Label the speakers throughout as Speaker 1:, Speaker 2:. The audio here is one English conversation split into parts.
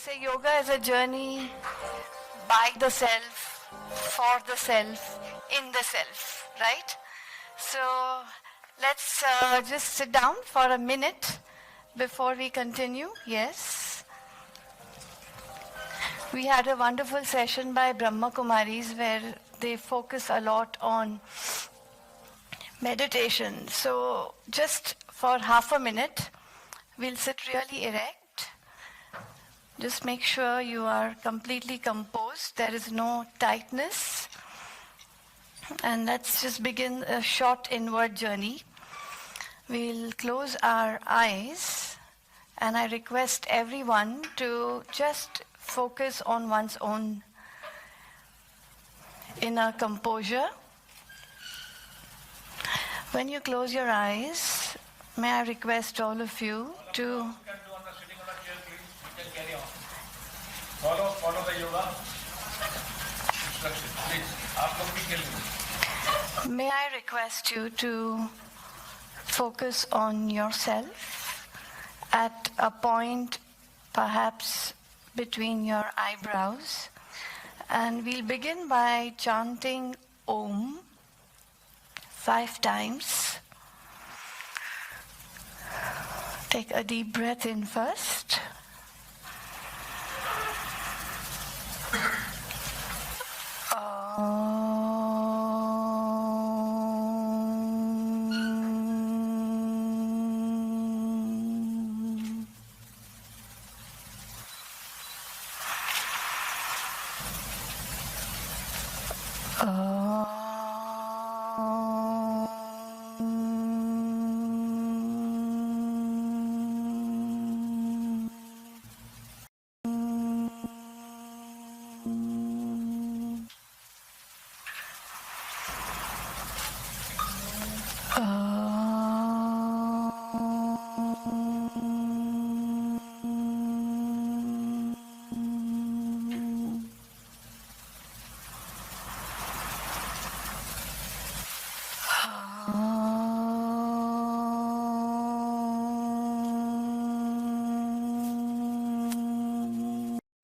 Speaker 1: say yoga is a journey by the self, for the self, in the self, right? So let's just sit down for a minute before we continue. Yes. We had a wonderful session by Brahma Kumaris where they focus a lot on meditation. So just for half a minute, we'll sit really erect. Just make sure you are completely composed. There is no tightness. And let's just begin a short inward journey. We'll close our eyes, and I request everyone to just focus on one's own inner composure. When you close your eyes, may I request all of you to
Speaker 2: follow the yoga instruction, please. आप लोग भी खेलेंगे.
Speaker 1: May I request you to focus on yourself at a point perhaps between your eyebrows, and we'll begin by chanting Om 5 times. Take a deep breath in first.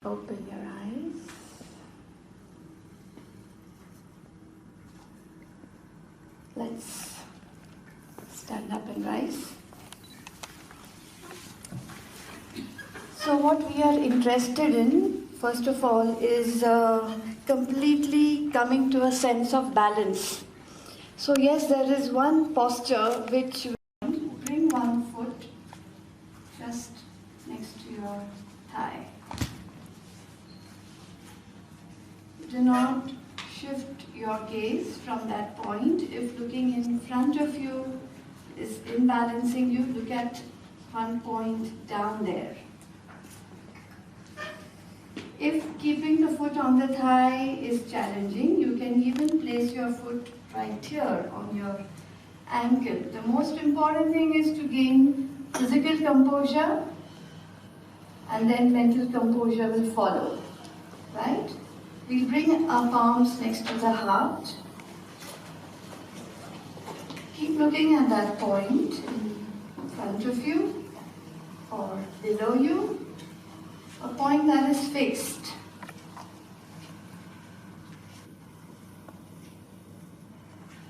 Speaker 1: Open your eyes. Let's stand up and rise. So what we are interested in, first of all, is completely coming to a sense of balance. So yes, there is one posture which bring one foot just next to your thigh. Do not shift your gaze from that point. If looking in front of you is imbalancing you, look at one point down there. If keeping the foot on the thigh is challenging, you can even place your foot right here on your ankle. The most important thing is to gain physical composure, and then mental composure will follow, right? We'll bring our palms next to the heart. Keep looking at that point in front of you or below you, a point that is fixed.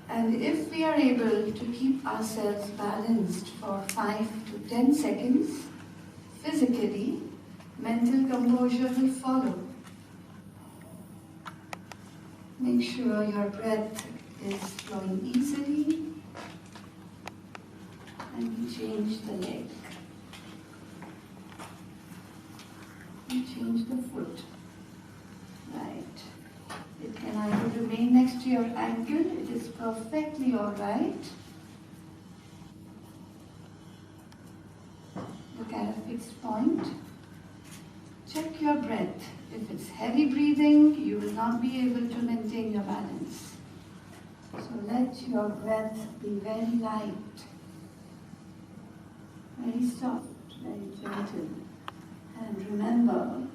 Speaker 1: And if we are able to keep ourselves balanced for 5 to 10 seconds, physically, mental composure will follow. Make sure your breath is flowing easily, and we change the leg. We change the foot. Right. It can either remain next to your ankle, it is perfectly alright. Look at a fixed point. Check your breath. If it's heavy breathing, you will not be able to maintain your balance. So let your breath be very light, very soft, very gentle. And remember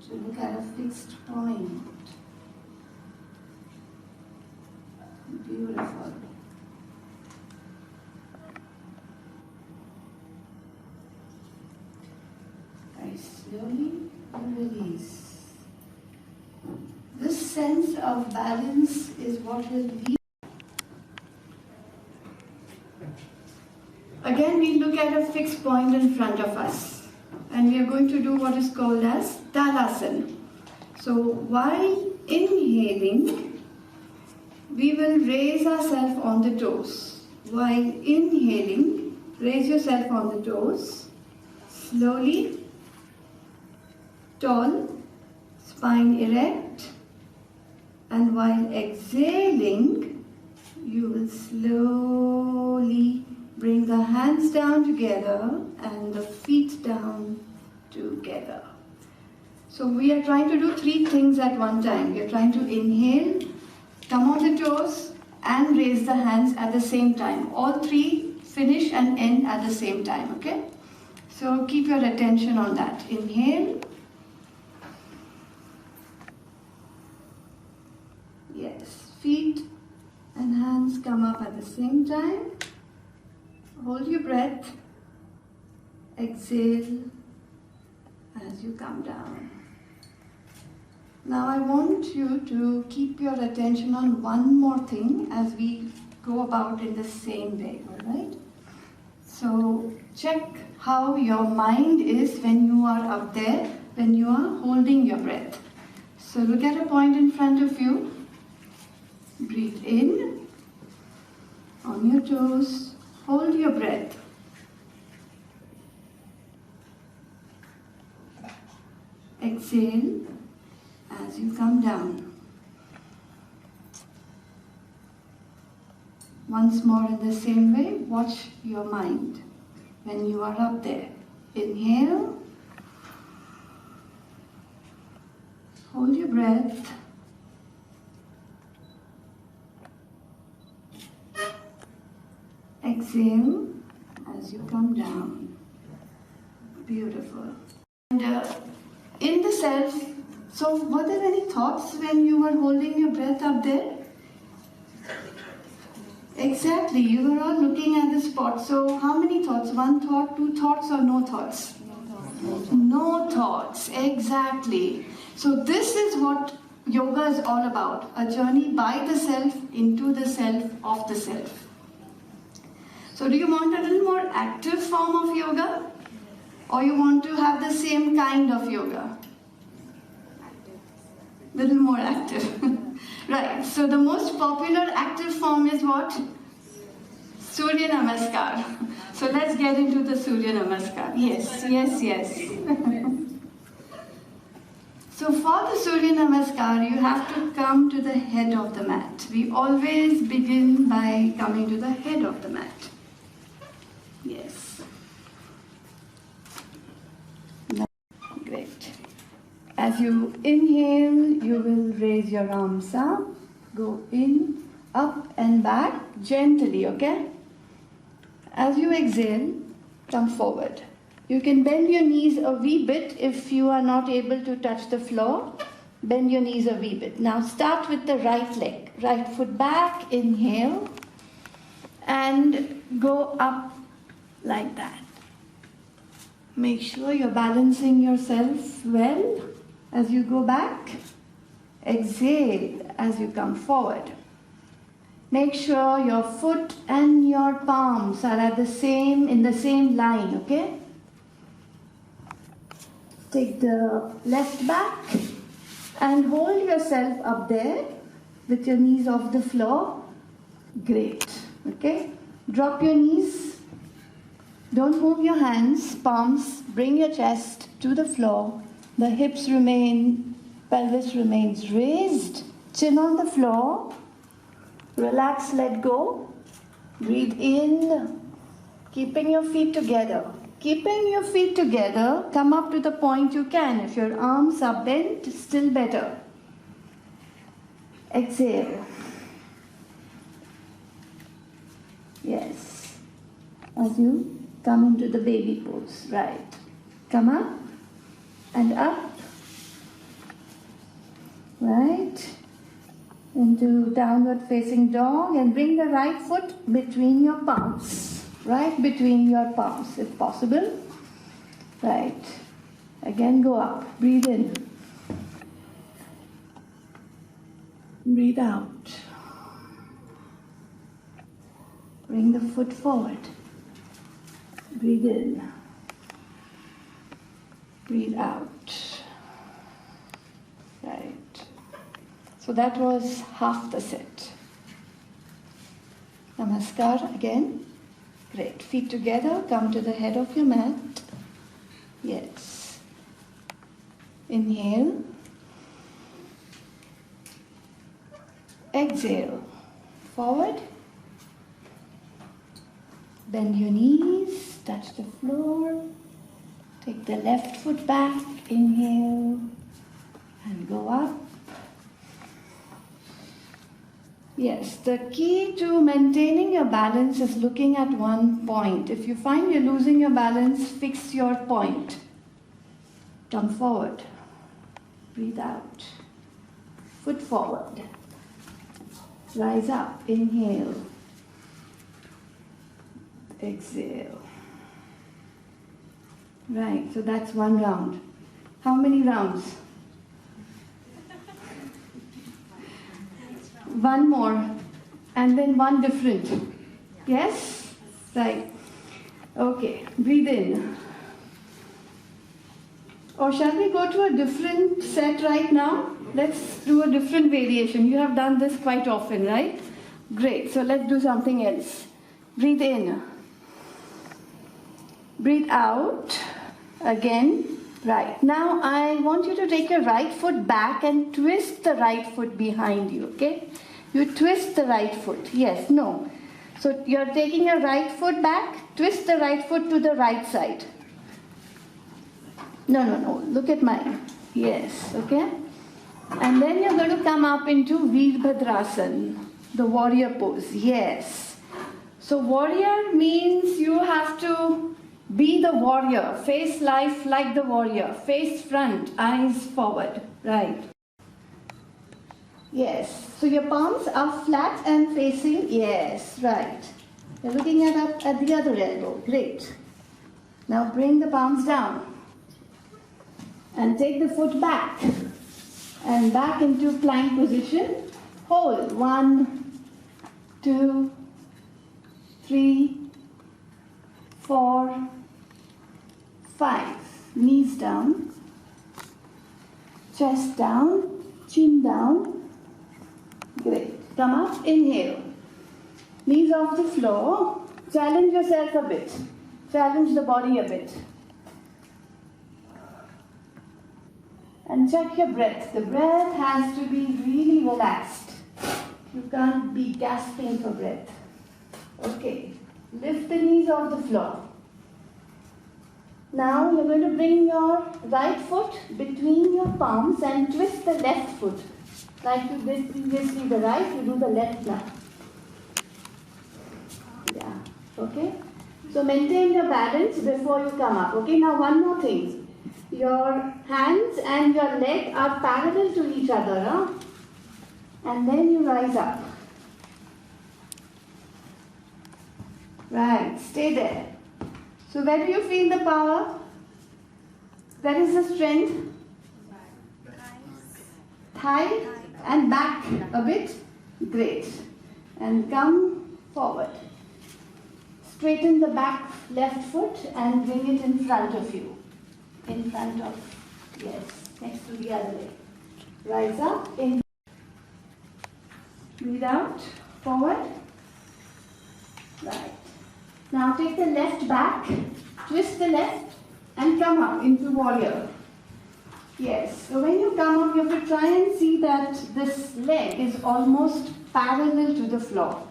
Speaker 1: to look at a fixed point. Beautiful. Very slowly release. This sense of balance is what will lead. Again, we look at a fixed point in front of us, and we are going to do what is called as Talasana. So while inhaling, we will raise ourselves on the toes. While inhaling, raise yourself on the toes, slowly, tall, spine erect, and while exhaling, you will slowly bring the hands down together and the feet down together. So we are trying to do 3 things at one time. We are trying to inhale, come on the toes, and raise the hands at the same time. All 3 finish and end at the same time, okay? So keep your attention on that. Inhale. Yes, feet and hands come up at the same time. Hold your breath. Exhale as you come down. Now I want you to keep your attention on one more thing as we go about in the same way, all right? So check how your mind is when you are up there, when you are holding your breath. So look at a point in front of you. Breathe in on your toes. Hold your breath. Exhale as you come down. Once more in the same way, watch your mind when you are up there. Inhale. Hold your breath. Exhale as you come down. Beautiful. And in the self, so were there any thoughts when you were holding your breath up there? Exactly, you were all looking at the spot. So how many thoughts? 1 thought, 2 thoughts, or no thoughts? No thoughts, exactly. So this is what yoga is all about. A journey by the self into the self of the self. So do you want a little more active form of yoga? Or you want to have the same kind of yoga? Little more active. Right, so the most popular active form is what? Surya Namaskar. So let's get into the Surya Namaskar. Yes, yes, yes. So for the Surya Namaskar, you have to come to the head of the mat. We always begin by coming to the head of the mat. Yes. Great. As you inhale, you will raise your arms up, go in, up and back gently, okay? As you exhale, come forward. You can bend your knees a wee bit if you are not able to touch the floor. Bend your knees a wee bit. Now start with the right leg. Right foot back, inhale, and go up like that. Make sure you're balancing yourself well as you go back. Exhale as you come forward. Make sure your foot and your palms are in the same line, okay? Take the left back and hold yourself up there with your knees off the floor. Great, okay? Drop your knees. Don't move your hands, palms, bring your chest to the floor. The hips remain, pelvis remains raised, chin on the floor. Relax, let go. Breathe in, keeping your feet together. Keeping your feet together, come up to the point you can. If your arms are bent, still better. Exhale. Yes. As you come into the baby pose, right. Come up and up, right, into downward facing dog, and bring the right foot between your palms, right between your palms if possible, right, Again, go up. Breathe in. Breathe out. Bring the foot forward. Breathe in. Breathe out. Right. So that was half the set. Namaskar again. Great. Feet together. Come to the head of your mat. Yes. Inhale. Exhale. Forward. Bend your knees. Touch the floor. Take the left foot back. Inhale. And go up. Yes, the key to maintaining your balance is looking at one point. If you find you're losing your balance, fix your point. Come forward. Breathe out. Foot forward. Rise up. Inhale. Exhale. Right, so that's one round. How many rounds? One more, and then one different. Yes? Right. Okay, breathe in. Or shall we go to a different set right now? Let's do a different variation. You have done this quite often, right? Great, so let's do something else. Breathe in. Breathe out. Again. Right. Now I want you to take your right foot back and twist the right foot behind you, okay? You twist the right foot. Yes, no. So you're taking your right foot back, twist the right foot to the right side. No. Look at mine. Yes, okay? And then you're going to come up into Veerbhadrasana, the warrior pose. Yes. So warrior means you have to be the warrior. Face life like the warrior. Face front, eyes forward. Right. Yes. So your palms are flat and facing. Yes, right. You're looking up at the other elbow. Great. Now bring the palms down. And take the foot back. And back into plank position. Hold. 1, 2, 3, 4, 5. Knees down. Chest down. Chin down. Great. Come up. Inhale. Knees off the floor. Challenge yourself a bit. Challenge the body a bit. And check your breath. The breath has to be really relaxed. You can't be gasping for breath. Okay. Lift the knees off the floor. Now you're going to bring your right foot between your palms and twist the left foot. Like you did previously the right, you do the left now. Yeah. Okay? So maintain your balance before you come up. Okay, now one more thing. Your hands and your leg are parallel to each other. Huh? And then you rise up. Right, stay there. So where do you feel the power? Where is the strength? Thigh and back a bit. Great. And come forward. Straighten the back left foot and bring it in front of you. In front of, yes, next to the other leg. Rise up, in. Breathe out, forward. Right. Now take the left back, twist the left and come up into warrior. Yes, so when you come up, you have to try and see that this leg is almost parallel to the floor.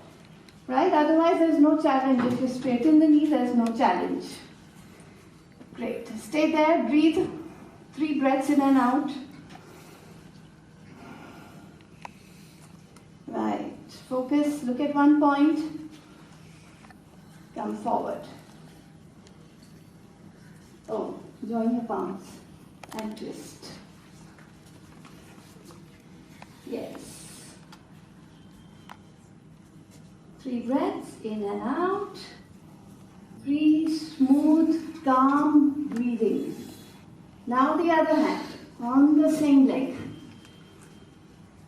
Speaker 1: Right? Otherwise, there is no challenge. If you straighten the knee, there is no challenge. Great. Stay there, breathe. 3 breaths in and out. Right. Focus, look at one point. Come forward. Oh, join your palms and twist. Yes. 3 breaths in and out. Breathe, smooth, calm breathing. Now the other hand, on the same leg.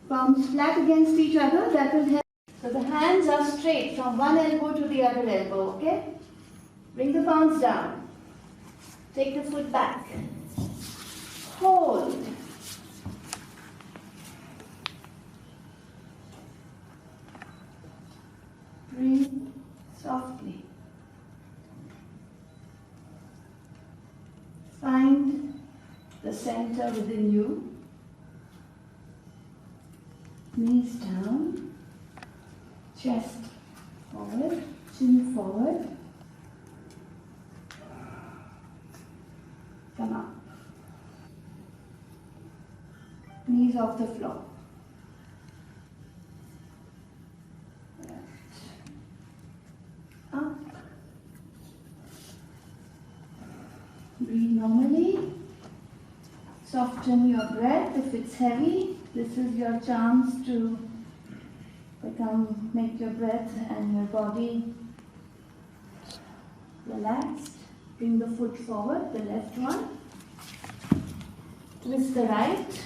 Speaker 1: Palms flat against each other, that will help. So the hands are straight from one elbow to the other elbow, okay? Bring the palms down. Take the foot back. Hold. Breathe softly. Find the center within you. Knees down, chest forward, chin forward. Come up. Knees off the floor. Up. Breathe normally. Soften your breath if it's heavy. This is your chance to make your breath and your body relaxed. Bring the foot forward, the left one. Twist the right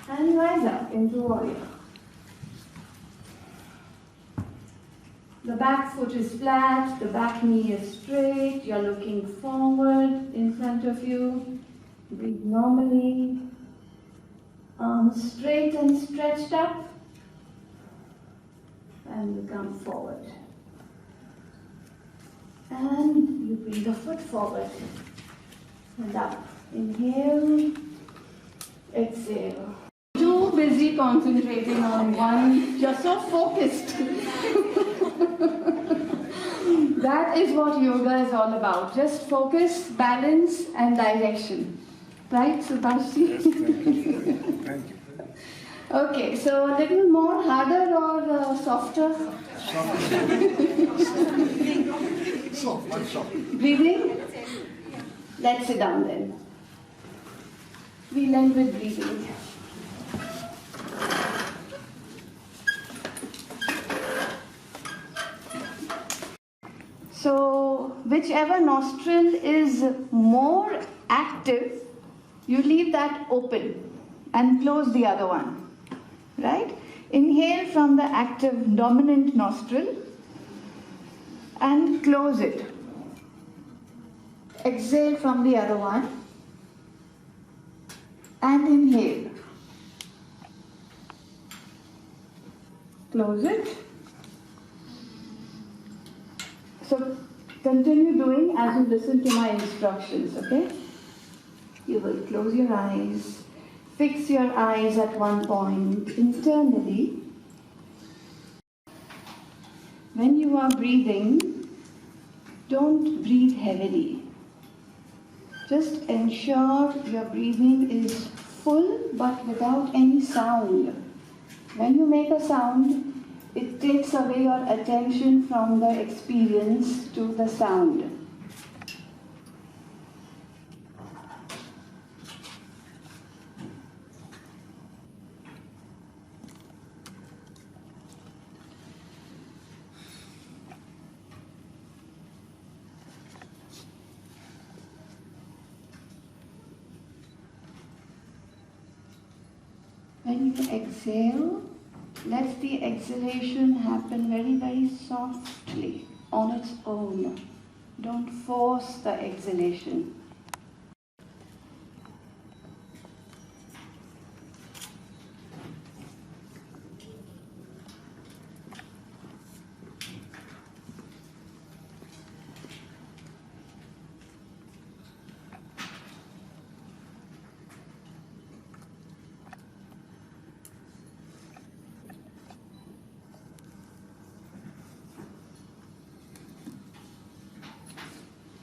Speaker 1: and rise up into warrior. The back foot is flat, the back knee is straight, you're looking forward in front of you. Breathe normally. Arms straight and stretched up. And you come forward. And you bring the foot forward and up. Inhale, exhale. Too busy concentrating on one, you're so focused. That is what yoga is all about. Just focus, balance and direction. Right, Subhash?
Speaker 2: Yes, thank you. Thank you.
Speaker 1: Okay, so a little more harder or softer?
Speaker 2: Soft.
Speaker 1: Breathing? Let's sit down then. We'll end with breathing. So, whichever nostril is more active, you leave that open and close the other one, right? Inhale from the active dominant nostril and close it. Exhale from the other one and inhale. Close it. So continue doing as you listen to my instructions, okay? You will close your eyes, fix your eyes at one point internally. When you are breathing, don't breathe heavily. Just ensure your breathing is full but without any sound. When you make a sound, it takes away your attention from the experience to the sound. When you exhale, let the exhalation happen very, very softly on its own. Don't force the exhalation.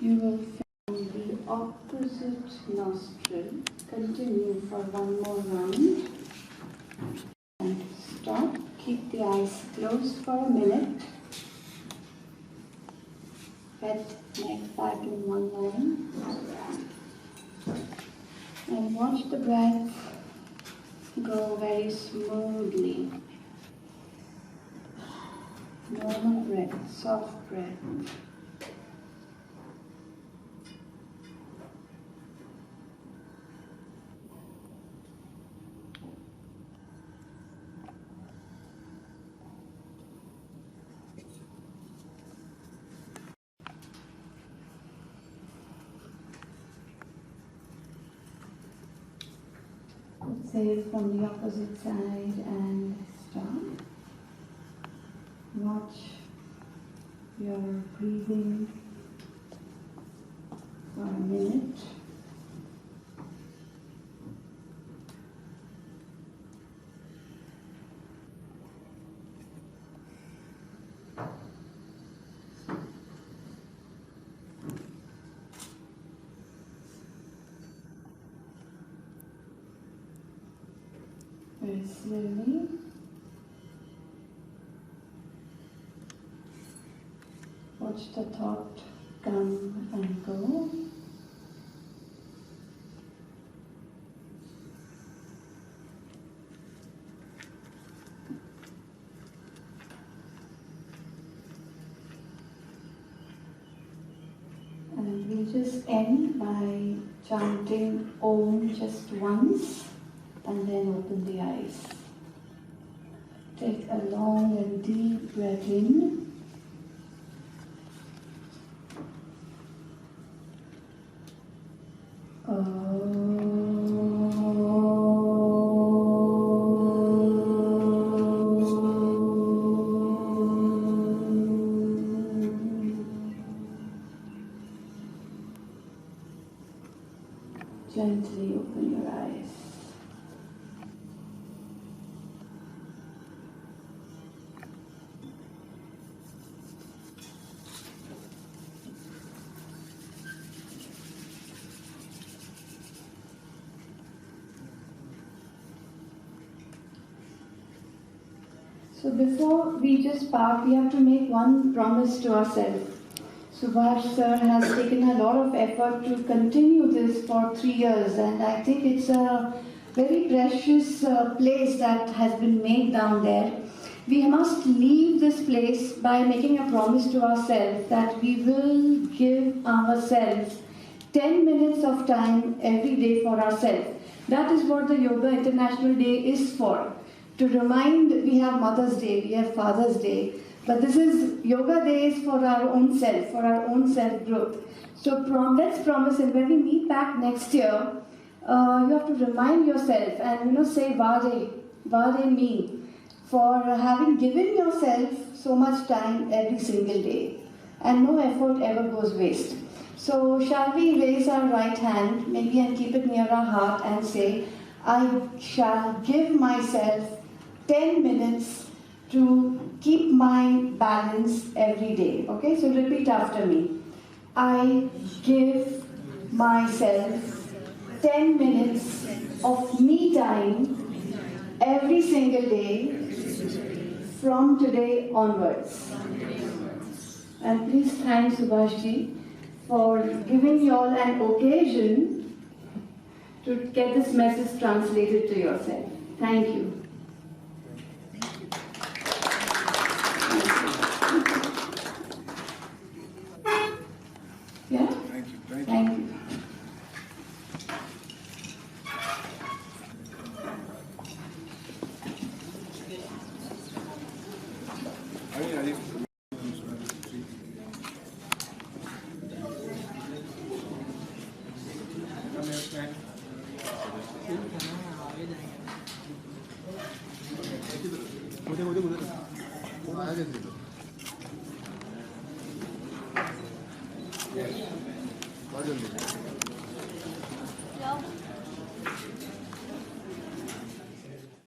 Speaker 1: You will feel the opposite nostril. Continue for one more round. And stop. Keep the eyes closed for a minute. Head neck back in one line. And watch the breath go very smoothly. Normal breath, soft breath. Exhale from the opposite side and stop. Watch your breathing for a minute. Very slowly. Watch the thought come and go. And we'll just end by chanting Om just once and then open the eyes. Take a long and deep breath in. Gently open your eyes. So before we just part, we have to make one promise to ourselves. Subhash sir has taken a lot of effort to continue this for 3 years, and I think it's a very precious place that has been made down there. We must leave this place by making a promise to ourselves that we will give ourselves 10 minutes of time every day for ourselves. That is what the Yoga International Day is for. To remind, we have Mother's Day, we have Father's Day, but this is Yoga Days for our own self growth. So let's promise, and when we meet back next year, you have to remind yourself and say Vade me, for having given yourself so much time every single day, and no effort ever goes waste. So shall we raise our right hand, maybe, and keep it near our heart and say, I shall give myself 10 minutes to keep my balance every day. Okay, so repeat after me. I give myself 10 minutes of me time every single day from today onwards. And please thank Subhash ji for giving you all an occasion to get this message translated to yourself. Thank you. Yeah?
Speaker 2: Thank you. Thank you.
Speaker 1: Thank you.
Speaker 2: Yes.